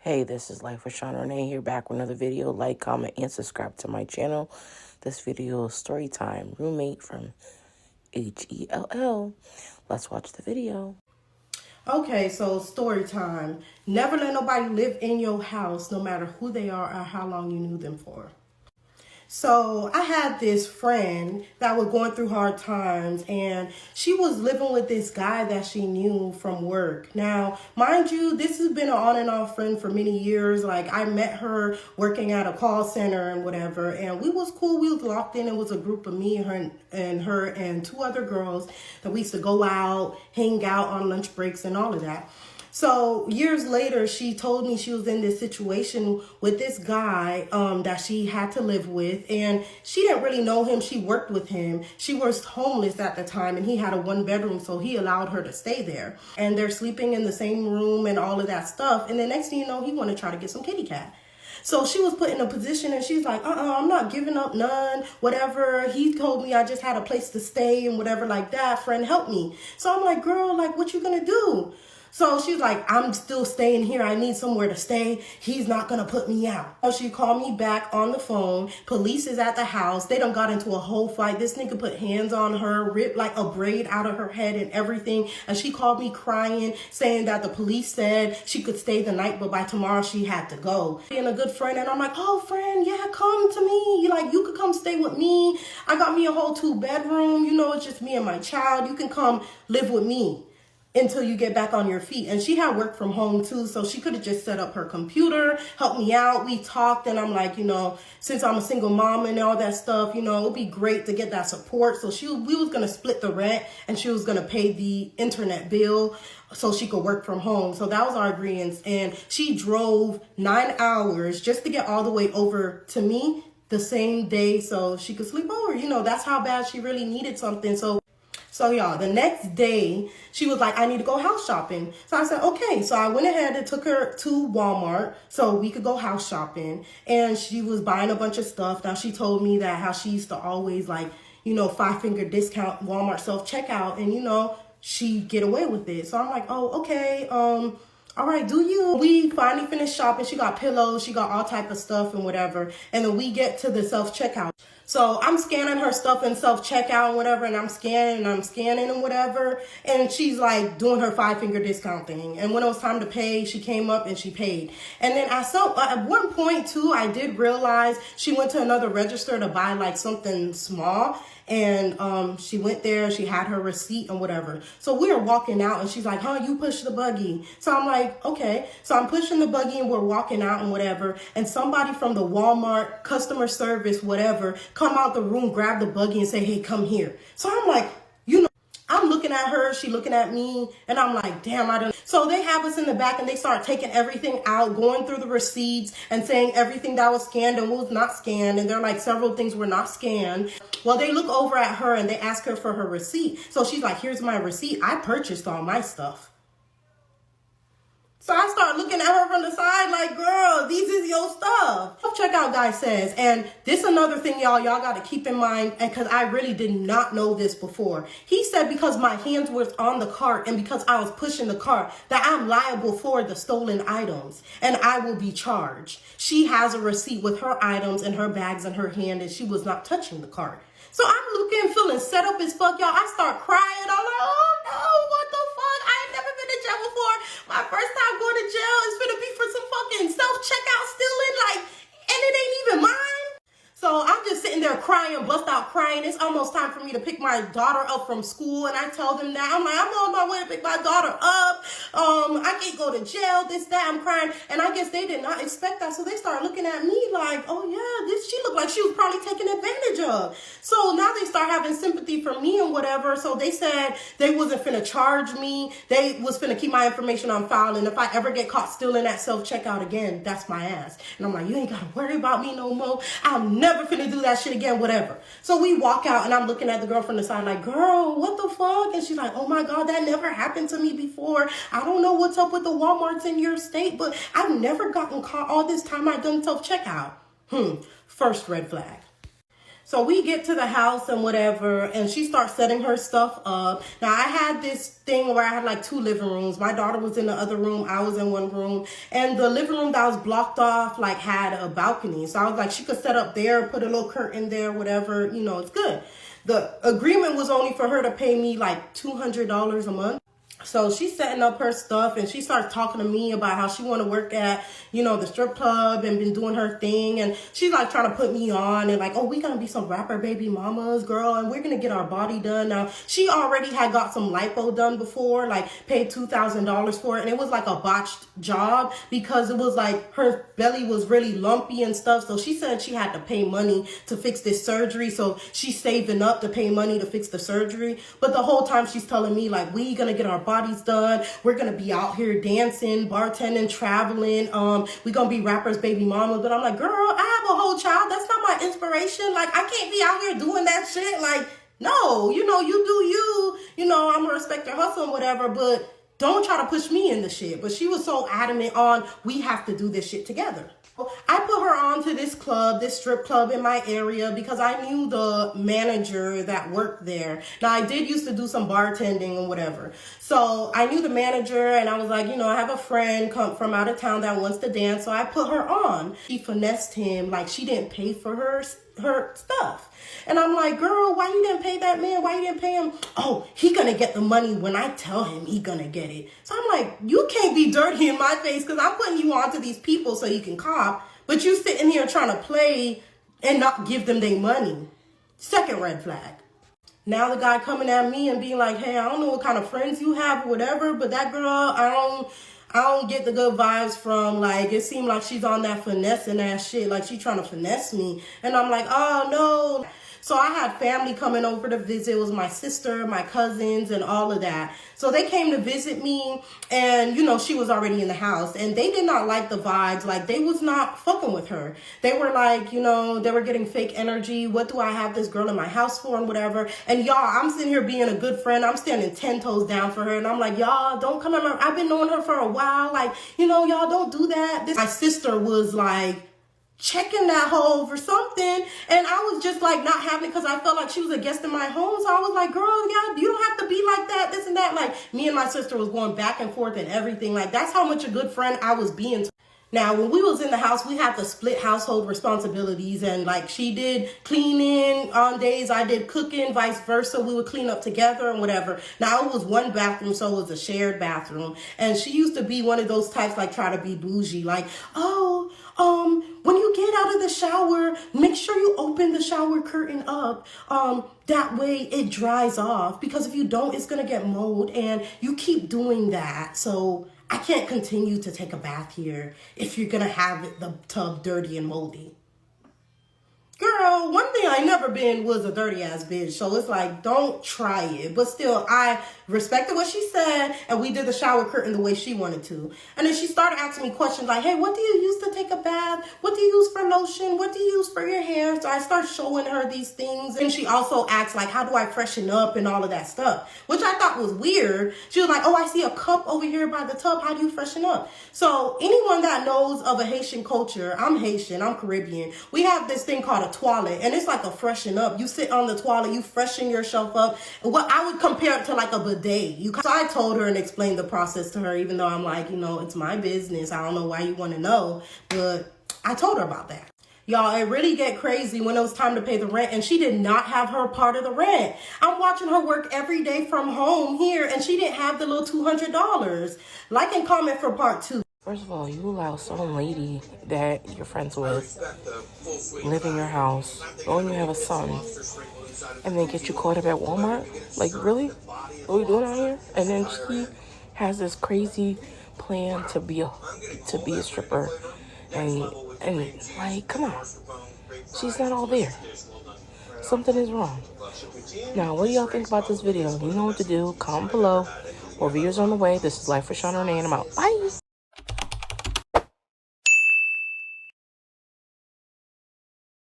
Hey, this is Life with Sean Renee here, back with another video. Like, comment, and subscribe to my channel. This video is Storytime, Roommate from Hell. Let's watch the video. Okay, so story time. Never let nobody live in your house, no matter who they are or how long you knew them for. So I had this friend that was going through hard times, and she was living with this guy that she knew from work. Now, mind you, this has been an on and off friend for many years. Like, I met her working at a call center and whatever, and we was cool. We was locked in. It was a group of me, her and two other girls that we used to go out, hang out on lunch breaks and all of that. So years later, she told me she was in this situation with this guy that she had to live with, and she didn't really know him. She worked with him. She was homeless at the time, and he had a 1-bedroom, so he allowed her to stay there. And they're sleeping in the same room and all of that stuff. And the next thing you know, he wanted to try to get some kitty cat. So she was put in a position, and she's like, I'm not giving up none, whatever. He told me I just had a place to stay and whatever like that. Friend, help me. So I'm like, girl, like, what you gonna do? So she's like, I'm still staying here. I need somewhere to stay. He's not going to put me out. So she called me back on the phone. Police is at the house. They done got into a whole fight. This nigga put hands on her, ripped like a braid out of her head and everything. And she called me crying, saying that the police said she could stay the night, but by tomorrow she had to go. Being a good friend. And I'm like, oh, friend, yeah, come to me. Like, you could come stay with me. I got me a whole 2-bedroom. You know, it's just me and my child. You can come live with me until you get back on your feet. And she had work from home too, so she could have just set up her computer, helped me out. We talked, and I'm like, you know, since I'm a single mom and all that stuff, you know, it would be great to get that support. So we was gonna split the rent, and she was gonna pay the internet bill so she could work from home. So that was our agreement. And she drove 9 hours just to get all the way over to me the same day so she could sleep over. You know, that's how bad she really needed something. So y'all, the next day, she was like, I need to go house shopping. So I said, okay. So I went ahead and took her to Walmart so we could go house shopping. And she was buying a bunch of stuff. Now, she told me that how she used to always, like, you know, 5-finger discount Walmart self-checkout. And, you know, she'd get away with it. So I'm like, oh, okay. All right, do you? We finally finished shopping. She got pillows. She got all type of stuff and whatever. And then we get to the self-checkout. So I'm scanning her stuff in self-checkout and whatever, and I'm scanning and whatever. And she's like doing her 5-finger discount thing. And when it was time to pay, she came up and she paid. And then at one point too, I did realize she went to another register to buy like something small. And she went there, she had her receipt and whatever. So we were walking out, and she's like, you push the buggy. So I'm like, okay. So I'm pushing the buggy, and we're walking out and whatever. And somebody from the Walmart customer service, whatever, come out the room, grab the buggy and say, hey, come here. So I'm like, you know, I'm looking at her, she looking at me, and I'm like, damn, I don't. So they have us in the back, and they start taking everything out, going through the receipts and saying everything that was scanned and was not scanned. And they're like, several things were not scanned. Well, they look over at her and they ask her for her receipt. So she's like, here's my receipt. I purchased all my stuff. So I start looking at her from the side like, girl, these is your stuff. Checkout guy says, and this another thing, y'all got to keep in mind, and because I really did not know this before. He said because my hands were on the cart and because I was pushing the cart, that I'm liable for the stolen items and I will be charged. She has a receipt with her items and her bags in her hand, and she was not touching the cart. So I'm looking, feeling set up as fuck, y'all. I start crying. I'm like, oh no, what the fuck? I ain't never been to jail before. My first time going to jail is gonna be for some fucking self-checkout stealing, like, and it ain't even mine. So I'm just sitting there crying, bust out crying. It's almost time for me to pick my daughter up from school, and I tell them that. I'm like, I'm on my way to pick my daughter up. I can't go to jail, this, that. I'm crying. And I guess they did not expect that. So they start looking at me like, oh yeah, she looked like she was probably taken advantage of. So now they start having sympathy for me and whatever. So they said they wasn't finna charge me. They was finna keep my information on file. And if I ever get caught stealing that self-checkout again, that's my ass. And I'm like, you ain't gotta worry about me no more. I'll never finna do that shit again, whatever. So we walk out, and I'm looking at the girl from the side like, girl, what the fuck? And she's like, oh my God, that never happened to me before. I don't know what's up with the Walmarts in your state, but I've never gotten caught all this time I've done self-checkout. First red flag. So we get to the house and whatever, and she starts setting her stuff up. Now, I had this thing where I had like 2 living rooms. My daughter was in the other room. I was in one room. And the living room that was blocked off, like, had a balcony. So I was like, she could set up there, put a little curtain there, whatever. You know, it's good. The agreement was only for her to pay me like $200 a month. So she's setting up her stuff, and she starts talking to me about how she want to work at, you know, the strip club and been doing her thing. And she's like trying to put me on and like, oh, we going to be some rapper baby mamas, girl, and we're going to get our body done. Now, she already had got some lipo done before, like paid $2,000 for it. And it was like a botched job because it was like her belly was really lumpy and stuff. So she said she had to pay money to fix this surgery. So she's saving up to pay money to fix the surgery. But the whole time she's telling me like, we going to get our bodies done. We're gonna be out here dancing, bartending, traveling. We're gonna be rappers, baby mamas. But I'm like, girl, I have a whole child. That's not my inspiration. Like, I can't be out here doing that shit. Like, no, you know, you do you. You know, I'm gonna respect your hustle and whatever, but don't try to push me in the shit. But she was so adamant on, we have to do this shit together. I put her on to this club, this strip club in my area, because I knew the manager that worked there. Now, I did used to do some bartending and whatever. So I knew the manager, and I was like, you know, I have a friend come from out of town that wants to dance. So I put her on. She finessed him like she didn't pay for her stuff. And I'm like, girl, why you didn't pay that man? Why you didn't pay him? Oh, he gonna get the money when I tell him he gonna get it. So I'm like, you can't be dirty in my face because I'm putting you on to these people so you can cop, but you sitting here trying to play and not give them their money. Second red flag. Now the guy coming at me and being like, hey, I don't know what kind of friends you have or whatever, but that girl, I don't get the good vibes from. Like, it seemed like she's on that finessing ass shit. Like, she trying to finesse me. And I'm like, oh, no. So I had family coming over to visit. It was my sister, my cousins, and all of that. So they came to visit me, and, you know, she was already in the house. And they did not like the vibes. Like, they was not fucking with her. They were like, you know, they were getting fake energy. What do I have this girl in my house for and whatever? And y'all, I'm sitting here being a good friend. I'm standing 10 toes down for her. And I'm like, y'all, don't come at me. I've been knowing her for a while. Like, you know, y'all don't do that. My sister was like, checking that hoe for something, and I was just like not having it because I felt like she was a guest in my home. So I was like, girl, yeah, you don't have to be like that, this and that. Like, me and my sister was going back and forth and everything. Like, that's how much a good friend I was being to. Now, when we was in the house, we had to split household responsibilities, and like she did cleaning on days, I did cooking, vice versa. We would clean up together and whatever. Now, it was one bathroom, so it was a shared bathroom, and she used to be one of those types like try to be bougie, like, oh, when you get out of the shower, make sure you open the shower curtain up. That way it dries off, because if you don't, it's gonna get mold, and you keep doing that. So I can't continue to take a bath here if you're gonna have the tub dirty and moldy. Girl, one thing I never been was a dirty ass bitch. So it's like, don't try it. But still, I respected what she said, and we did the shower curtain the way she wanted to. And then she started asking me questions like, hey, what do you use to take a bath? What do you use for lotion? What do you use for your hair? So I start showing her these things. And she also asked like, how do I freshen up and all of that stuff, which I thought was weird. She was like, oh, I see a cup over here by the tub. How do you freshen up? So anyone that knows of a Haitian culture, I'm Haitian, I'm Caribbean. We have this thing called a toilet, and it's like a freshen up. You sit on the toilet, you freshen yourself up. And what I would compare it to like a bidet. So I told her and explained the process to her, even though I'm like, you know, it's my business. I don't know why you want to know, but I told her about that. Y'all, it really get crazy when it was time to pay the rent, and she did not have her part of the rent. I'm watching her work every day from home here, and she didn't have the little $200. Like and comment for part 2. First of all, you allow some lady that you're friends with live in your house, knowing you have a son, and then get you caught up at Walmart? Like, really? What are we doing out here? And then she has this crazy plan to be a stripper, and like, come on, she's not all there. Something is wrong. Now, what do y'all think about this video? You know what to do. Comment below. More videos on the way. This is Life with Shauna Renee, and I'm out. Bye.